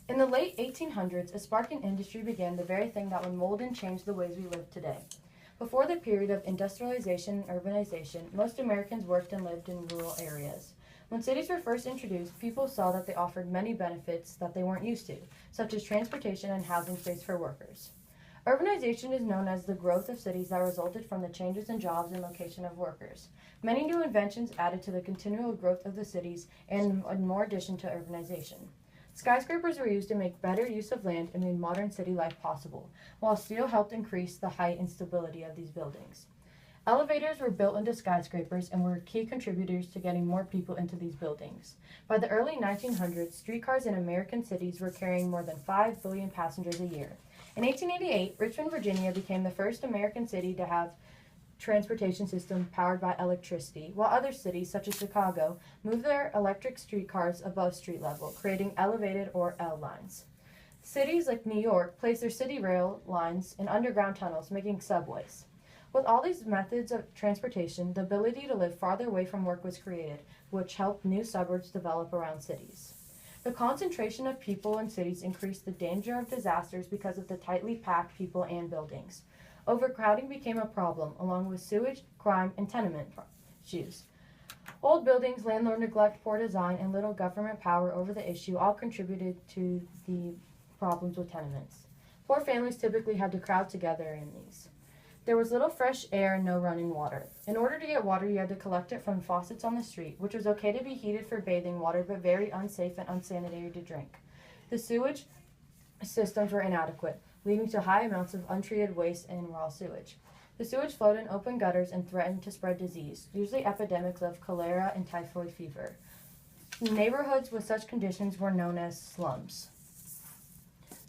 In the late 1800s, a spark in industry began, the very thing that would mold and change the ways we live today. Before the period of industrialization and urbanization, most Americans worked and lived in rural areas. When cities were first introduced, people saw that they offered many benefits that they weren't used to, such as transportation and housing space for workers. Urbanization is known as the growth of cities that resulted from the changes in jobs and location of workers. Many new inventions added to the continual growth of the cities and more addition to urbanization. Skyscrapers were used to make better use of land and made modern city life possible, while steel helped increase the height and stability of these buildings. Elevators were built into skyscrapers and were key contributors to getting more people into these buildings. By the early 1900s, streetcars in American cities were carrying more than 5 billion passengers a year. In 1888, Richmond, Virginia became the first American city to have transportation system powered by electricity, while other cities, such as Chicago, moved their electric streetcars above street level, creating elevated or L lines. Cities like New York placed their city rail lines in underground tunnels, making subways. With all these methods of transportation, the ability to live farther away from work was created, which helped new suburbs develop around cities. The concentration of people in cities increased the danger of disasters because of the tightly packed people and buildings. Overcrowding became a problem, along with sewage, crime, and tenement issues. Old buildings, landlord neglect, poor design, and little government power over the issue all contributed to the problems with tenements. Poor families typically had to crowd together in these. There was little fresh air and no running water. In order to get water, you had to collect it from faucets on the street, which was okay to be heated for bathing water, but very unsafe and unsanitary to drink. The sewage systems were inadequate, leading to high amounts of untreated waste and raw sewage. The sewage flowed in open gutters and threatened to spread disease, usually epidemics of cholera and typhoid fever. Neighborhoods with such conditions were known as slums.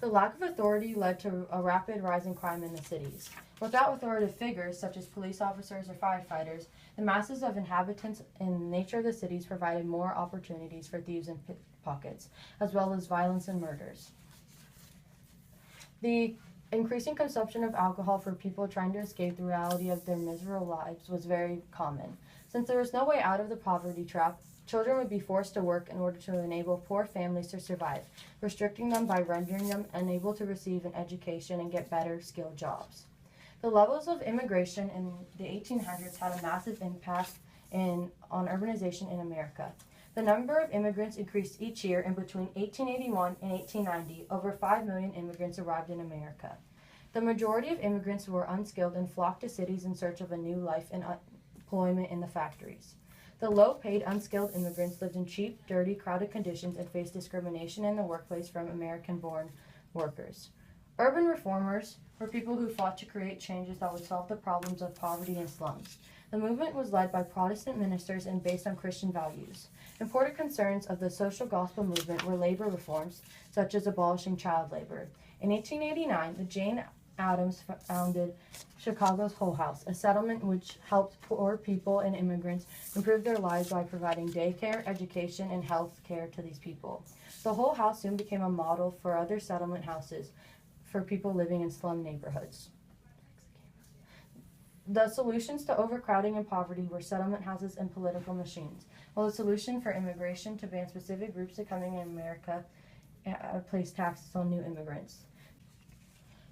The lack of authority led to a rapid rise in crime in the cities. Without authoritative figures, such as police officers or firefighters, the masses of inhabitants and the nature of the cities provided more opportunities for thieves and pickpockets, as well as violence and murders. The increasing consumption of alcohol for people trying to escape the reality of their miserable lives was very common. Since there was no way out of the poverty trap, children would be forced to work in order to enable poor families to survive, restricting them by rendering them unable to receive an education and get better skilled jobs. The levels of immigration in the 1800s had a massive impact on urbanization in America. The number of immigrants increased each year, and between 1881 and 1890, over 5 million immigrants arrived in America. The majority of immigrants were unskilled and flocked to cities in search of a new life and employment in the factories. The low-paid, unskilled immigrants lived in cheap, dirty, crowded conditions and faced discrimination in the workplace from American-born workers. Urban reformers were people who fought to create changes that would solve the problems of poverty and slums. The movement was led by Protestant ministers and based on Christian values. Important concerns of the social gospel movement were labor reforms, such as abolishing child labor. In 1889, the Jane Addams founded Chicago's Whole House, a settlement which helped poor people and immigrants improve their lives by providing daycare, education, and health care to these people. The Whole House soon became a model for other settlement houses for people living in slum neighborhoods. The solutions to overcrowding and poverty were settlement houses and political machines, while the solution for immigration to ban specific groups to coming in America placed taxes on new immigrants.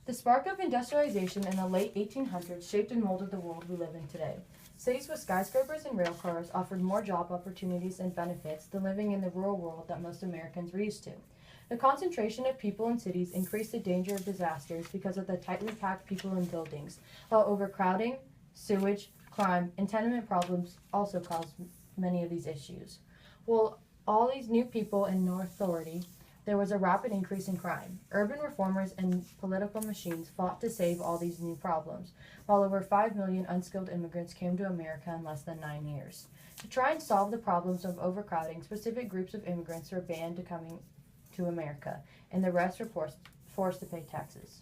The spark of industrialization in the late 1800s shaped and molded the world we live in today. Cities with skyscrapers and rail cars offered more job opportunities and benefits than living in the rural world that most Americans were used to. The concentration of people in cities increased the danger of disasters because of the tightly packed people in buildings, while overcrowding, sewage, crime, and tenement problems also caused many of these issues. While all these new people and no authority, there was a rapid increase in crime. Urban reformers and political machines fought to save all these new problems, while over 5 million unskilled immigrants came to America in less than 9 years. To try and solve the problems of overcrowding, specific groups of immigrants were banned to coming to America, and the rest were forced to pay taxes.